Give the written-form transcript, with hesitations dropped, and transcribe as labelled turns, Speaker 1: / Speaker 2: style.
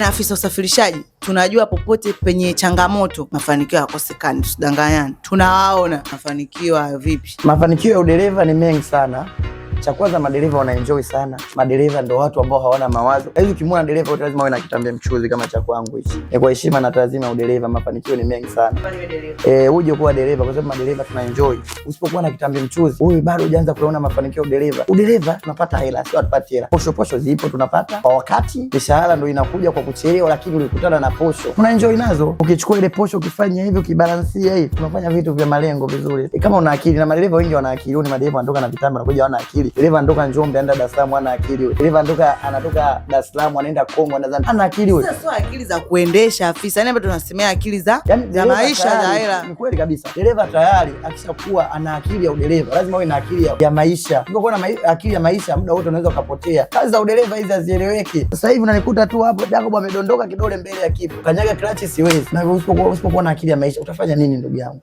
Speaker 1: Na afisa usafirishaji tunajua popote penye changamoto mafanikio yakosekani, tusidanganyane. Tunawaona mafanikio vipi?
Speaker 2: Mafanikio ya udereva ni mengi sana. Cha kwanza, madereva wana sana. Madereva ndio watu ambao hawana mawazo. Hivi ukimwona dereva wote lazima awe na kitambia mchuzi kama cha kwangu hichi. Ni kwa heshima na taazima udereva, mafanikio ni mengi sana. Uje kuwa dereva kwa sababu madereva tuna. Usipokuwa na kitambia mchuzi, wewe bado hujaanza kuona mafanikio udereva. Udereva tunapata hela, sio tupate hela. Posho zipo tunapata kwa wakati. Mishahara ndio inakuja kwa kuchelewa, lakini ulikutana na posho. Tuna nazo. Ukichukua ile posho ukifanya hivyo kibalansia hivi, tunafanya vitu vya malengo vizuri. Kama una akili, na madereva wengi wana akili. Ni madereva wanatoka na vitamba wanakuja wana akili. Dereva anatoka Njombe anaenda Dar es Salaam ana akili wewe. Dereva anatoka Dar es Salaam anaenda Kongo ana akili wewe.
Speaker 1: Sasa sio akili za kuendesha afisa. Yaani tunasemea akili za maisha za hela.
Speaker 2: Ni kweli kabisa. Dereva tayari akishakuwa ana akili ya udereva, lazima uwe na akili ya maisha. Ukiwa na akili ya maisha, muda wote unaweza ukapotea. Kazi za udereva hizi hazieleweki. Sasa hivi unanikuta tu hapo Jacob amedondoka kidole mbele ya kipo. Kanyaga clutch siwezi. Na usipokuwa na akili ya maisha utafanya nini ndugu yangu?